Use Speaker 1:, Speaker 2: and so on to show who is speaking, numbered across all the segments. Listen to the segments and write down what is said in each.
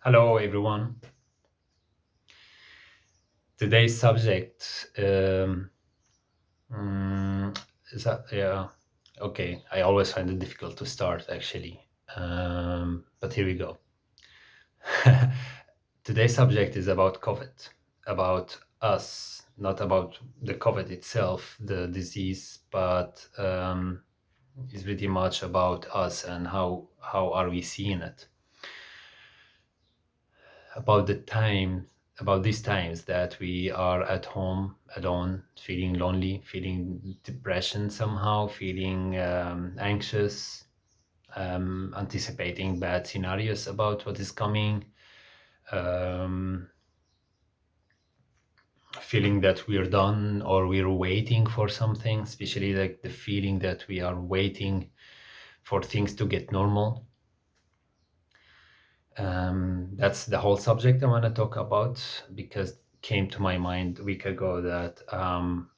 Speaker 1: Hello, everyone. Today's subject mm, is that, yeah, okay. I always find it difficult to start, actually. But here we go. Today's subject is about COVID, about us, not about the COVID itself, the disease, but it's pretty much about us and how are we seeing it. About the time about these times that we are at home alone, feeling lonely, feeling depression somehow, feeling anxious, anticipating bad scenarios about what is coming, um, feeling that we're done or we're waiting for something, especially like the feeling that we are waiting for things to get normal. That's the whole subject I want to talk about, because it came to my mind a week ago that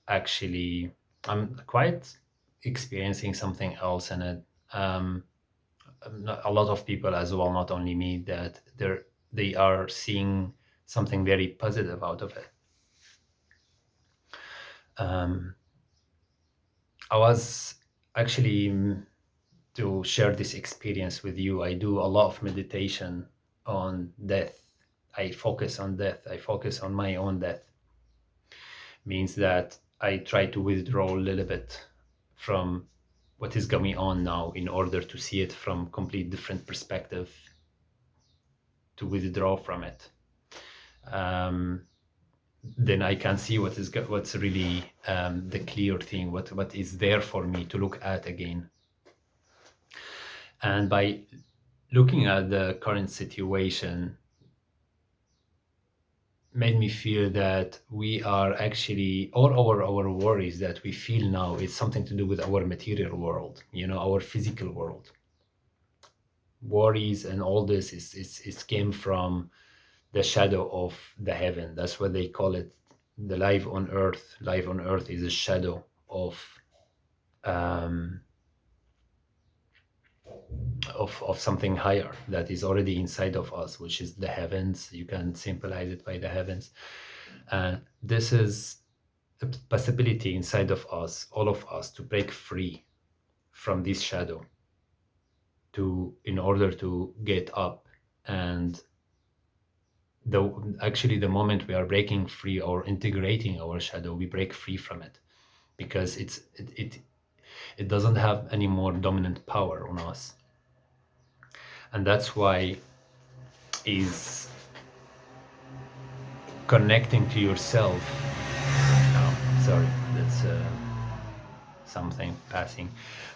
Speaker 1: actually I'm quite experiencing something else, and a lot of people as well, not only me, that they are seeing something very positive out of it. Um, I was actually to share this experience with you. I do a lot of meditation on death. I focus on death. I focus on my own death. Means that I try to withdraw a little bit from what is going on now in order to see it from complete different perspective, to withdraw from it. Um, then I can see what's really the clear thing, what is there for me to look at again. And by looking at the current situation, made me feel that we are actually all our worries that we feel now is something to do with our material world, our physical world. Worries and all this is came from the shadow of the heaven. That's what they call it. The life on earth. Life on earth is a shadow um, of something higher that is already inside of us, which is the heavens. You can symbolize it by the heavens. This is a possibility inside of us, all of us, to break free from this shadow, in order to get up. And the moment we are breaking free or integrating our shadow, we break free from it, because it doesn't have any more dominant power on us. And that's why is connecting to yourself. Oh, sorry, that's something passing.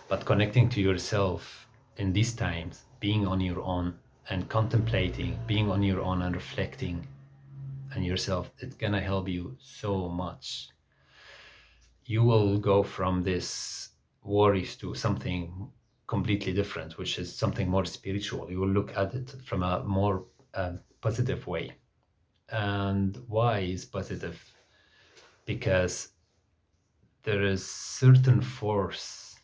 Speaker 1: But connecting to yourself in these times, being on your own and contemplating, being on your own and reflecting on yourself, it's gonna help you so much. You will go from this worries to something completely different, which is something more spiritual. You will look at it from a more positive way. And why is positive? Because there is certain force,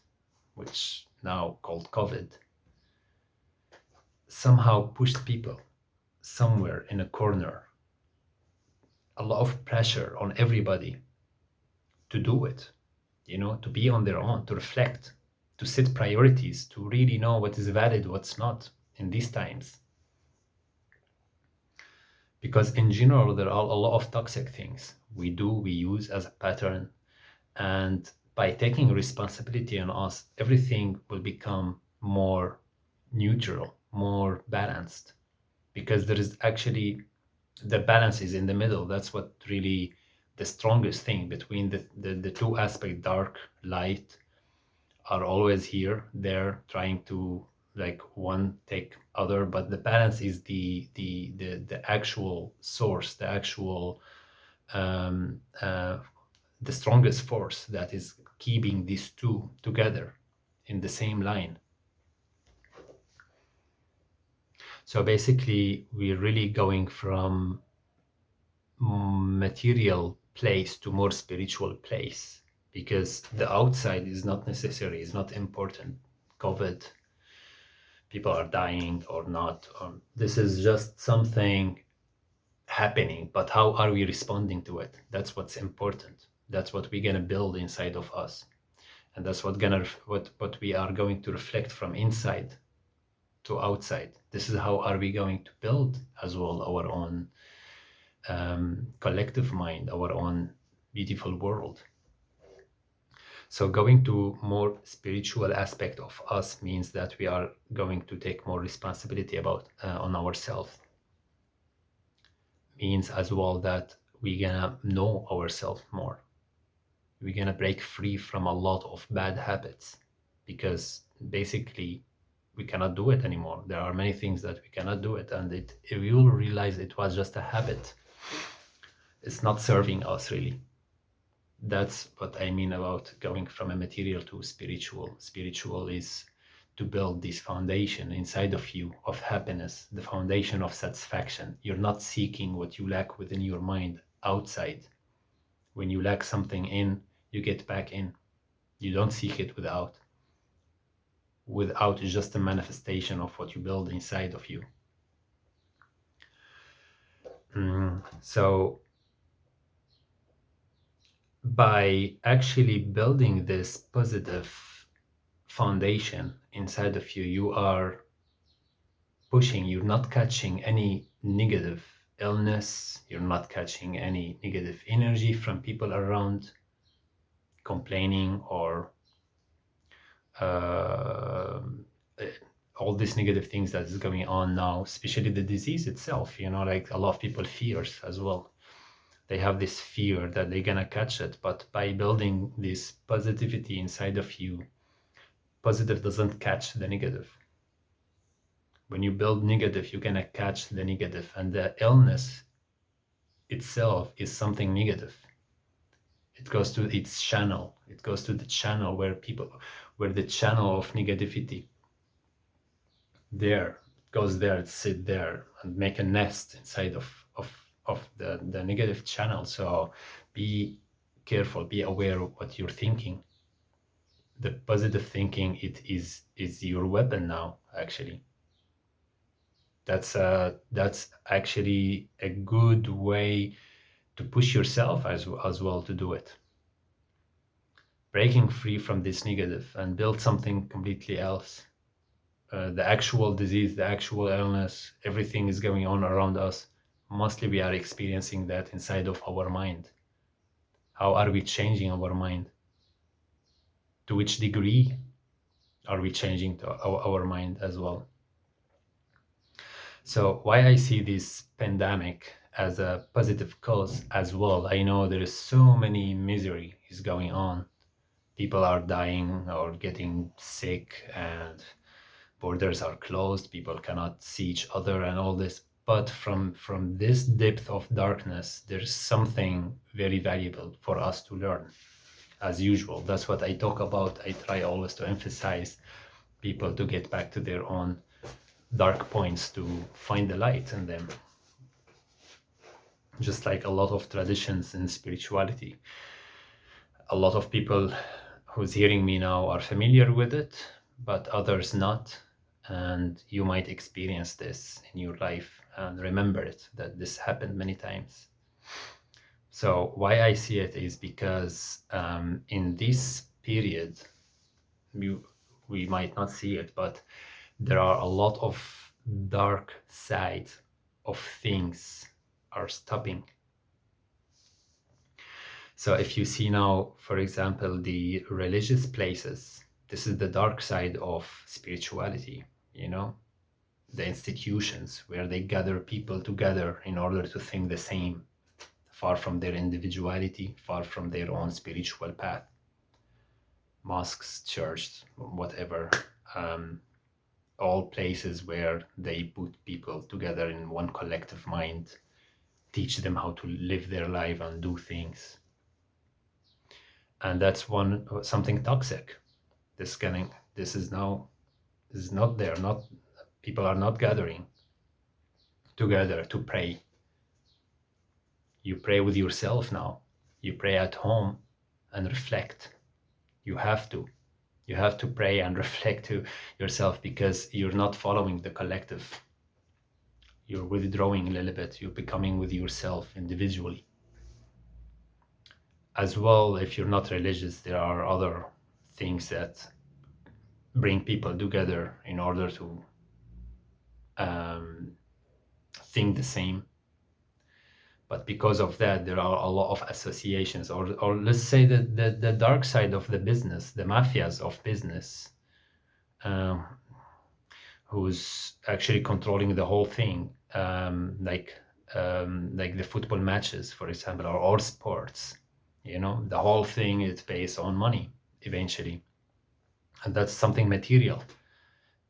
Speaker 1: which now called COVID, somehow pushed people somewhere in a corner. A lot of pressure on everybody to do it, to be on their own, to reflect, to set priorities, to really know what is valid, what's not in these times. Because in general, there are a lot of toxic things we use as a pattern. And by taking responsibility on us, everything will become more neutral, more balanced, because there is actually the balance is in the middle. That's what really the strongest thing between the two aspects, dark, light, are always here. They're trying to, like, one take other, but the balance is the actual source, the actual um, uh, the strongest force that is keeping these two together in the same line. So basically, we're really going from material place to more spiritual place, because the outside is not necessary, is not important. COVID people are dying or not. This is just something happening, but how are we responding to it? That's what's important. That's what we're gonna build inside of us, and that's what we are going to reflect from inside to outside. This is how are we going to build as well our own collective mind, our own beautiful world. So going to more spiritual aspect of us means that we are going to take more responsibility about on ourselves. Means as well that we're gonna know ourselves more. We're gonna break free from a lot of bad habits, because basically we cannot do it anymore. There are many things that we cannot do it, and we will realize it was just a habit. It's not serving us really. That's what I mean about going from a material to spiritual. Spiritual is to build this foundation inside of you of happiness, the foundation of satisfaction. You're not seeking what you lack within your mind outside. When you lack something in, you get back in. You don't seek it without. Without is just a manifestation of what you build inside of you. So by actually building this positive foundation inside of you, you are pushing, you're not catching any negative illness, you're not catching any negative energy from people around complaining or all these negative things that is going on now, especially the disease itself, like a lot of people fears as well. They have this fear that they're gonna catch it, but by building this positivity inside of you, positive doesn't catch the negative. When you build negative, you're gonna catch the negative, and the illness itself is something negative. It goes to its channel. It goes to the channel where the channel of negativity there goes there, sit there and make a nest inside of the negative channel. So be careful, be aware of what you're thinking. The positive thinking, it is your weapon now, actually. That's actually a good way to push yourself as well to do it. Breaking free from this negative and build something completely else. The actual disease, the actual illness, everything is going on around us. Mostly we are experiencing that inside of our mind. How are we changing our mind? To which degree are we changing to our mind as well? So why I see this pandemic as a positive cause as well, I know there is so many misery is going on. People are dying or getting sick, and borders are closed, people cannot see each other and all this. But from this depth of darkness, there's something very valuable for us to learn. As usual, that's what I talk about. I try always to emphasize people to get back to their own dark points, to find the light in them. Just like a lot of traditions in spirituality, a lot of people who's hearing me now are familiar with it, but others not. And you might experience this in your life and remember it, that this happened many times. So why I see it is because in this period, we might not see it, but there are a lot of dark sides of things are stopping. So if you see now, for example, the religious places, this is the dark side of spirituality, the institutions where they gather people together in order to think the same, far from their individuality, far from their own spiritual path. Mosques, churches, whatever, all places where they put people together in one collective mind, teach them how to live their life and do things. And that's something toxic. This is not there. People are not gathering together to pray. You pray with yourself now. You pray at home and reflect. You have to. You have to pray and reflect to yourself, because you're not following the collective. You're withdrawing a little bit. You're becoming with yourself individually. As well, if you're not religious, there are other things that bring people together in order to think the same. But because of that, there are a lot of associations, or let's say that the dark side of the business, the mafias of business, um, who's actually controlling the whole thing, like the football matches, for example, or all sports. The whole thing is based on money eventually, and that's something material.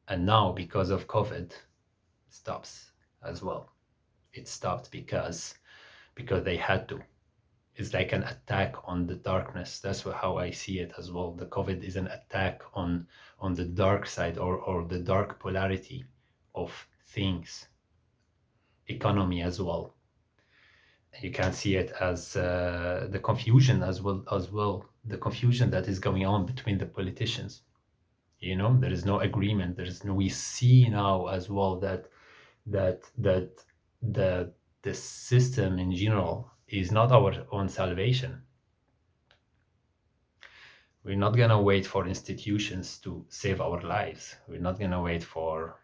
Speaker 1: And now, because of COVID, stops as well. It stopped because they had to. It's like an attack on the darkness. That's how I see it as well. The COVID is an attack on the dark side, or the dark polarity of things. Economy as well. You can see it as the confusion as well. The confusion that is going on between the politicians. There is no agreement. We see now as well that the system in general is not our own salvation. We're not going to wait for institutions to save our lives. We're not going to wait for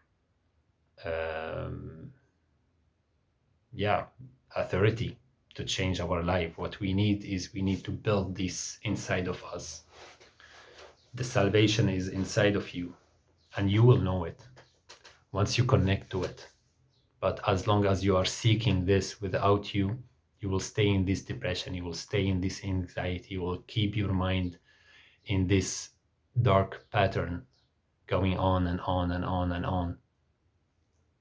Speaker 1: authority to change our life. What we need to build this inside of us. The salvation is inside of you, and you will know it once you connect to it. But as long as you are seeking this without you will stay in this depression, you will stay in this anxiety, you will keep your mind in this dark pattern going on and on and on and on.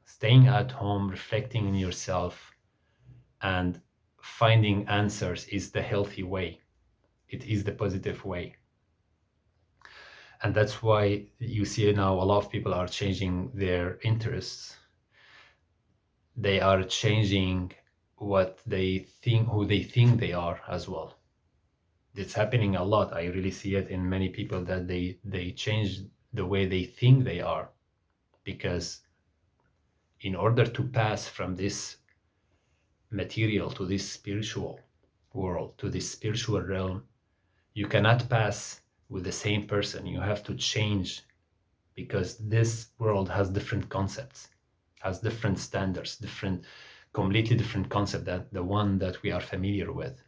Speaker 1: Staying at home, reflecting in yourself, and finding answers is the healthy way. It is the positive way. And that's why you see now a lot of people are changing their interests. They are changing what they think, who they think they are as well. It's happening a lot. I really see it in many people that they change the way they think they are, because in order to pass from this material to this spiritual world, to this spiritual realm, you cannot pass with the same person. You have to change, because this world has different concepts, has different standards, completely different concept than the one that we are familiar with.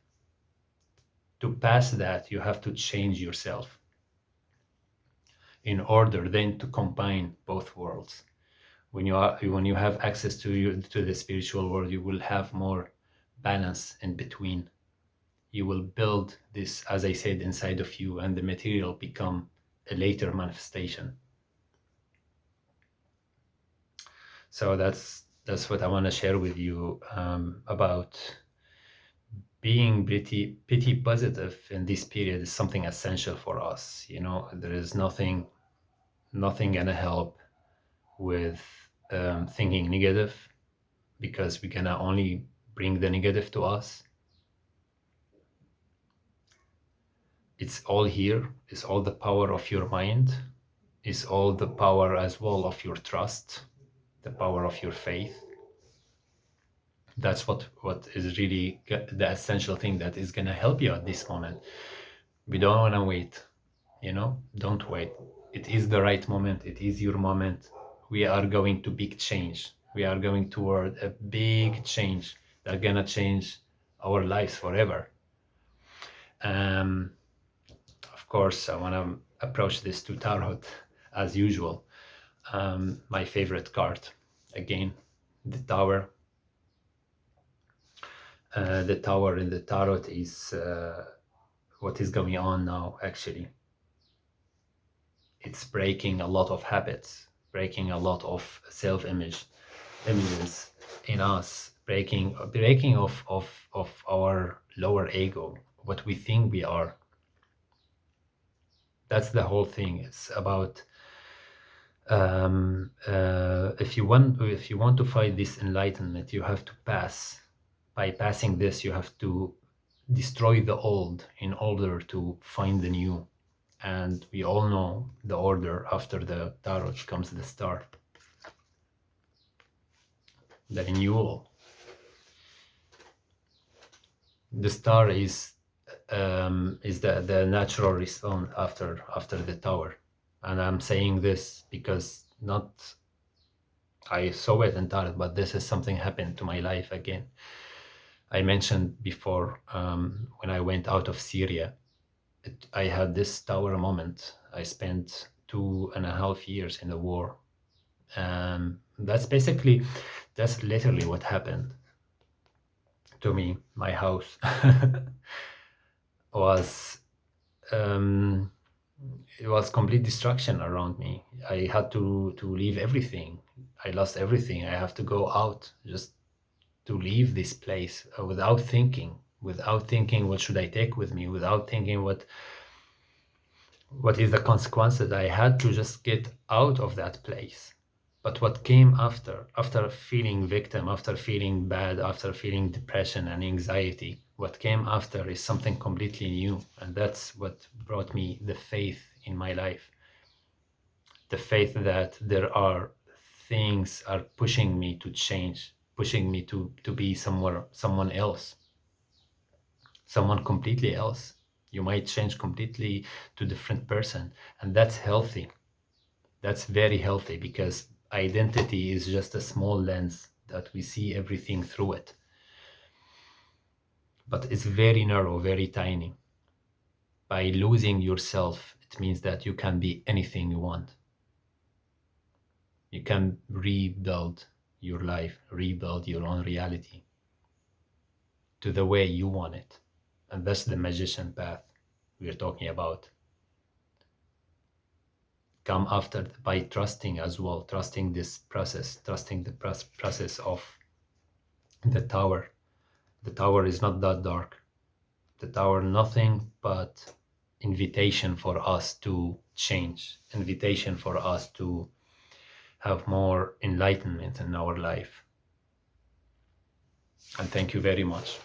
Speaker 1: To pass that, you have to change yourself in order then to combine both worlds. When you have access to the spiritual world, you will have more balance in between. You will build this, as I said, inside of you, and the material become a later manifestation. So that's what I want to share with you about being pretty positive in this period is something essential for us. There is nothing gonna help with thinking negative, because we're gonna only bring the negative to us. It's all here. It's all the power of your mind. It's all the power as well of your trust, the power of your faith. That's what is really the essential thing that is going to help you at this moment. We don't want to wait. Don't wait. It is the right moment. It is your moment. We are going to big change. We are going toward a big change that's going to change our lives forever. Of course, I want to approach this to tarot as usual. My favorite card, again, the Tower. The Tower in the tarot is what is going on now, actually. It's breaking a lot of habits, breaking a lot of images in us, breaking of our lower ego, what we think we are. That's the whole thing. It's about if you want to find this enlightenment, you have to pass. By passing this, you have to destroy the old in order to find the new. And we all know the order. After the tarot comes the star, the renewal. The star is the natural response after the tower. And I'm saying this because not I saw it in tarot, but this is something happened to my life again. I mentioned before, when I went out of Syria, I had this tower moment. I spent 2.5 years in the war. That's literally what happened to me. My house was it was complete destruction around me. I had to leave everything. I lost everything. I have to go out just to leave this place, without thinking what should I take with me, without thinking what is the consequences. I had to just get out of that place. But what came after feeling victim, after feeling bad, after feeling depression and anxiety, what came after is something completely new. And that's what brought me the faith in my life. The faith that there are things are pushing me to change, pushing me to be someone else, someone completely else. You might change completely to a different person, and that's healthy. That's very healthy, because identity is just a small lens that we see everything through it. But it's very narrow, very tiny. By losing yourself, it means that you can be anything you want. You can rebuild your life, rebuild your own reality to the way you want it. And that's the magician path we're talking about. Come after by trusting as well, trusting this process, trusting the process of the tower. The tower is not that dark. The tower, nothing but invitation for us to change, invitation for us to have more enlightenment in our life. And thank you very much.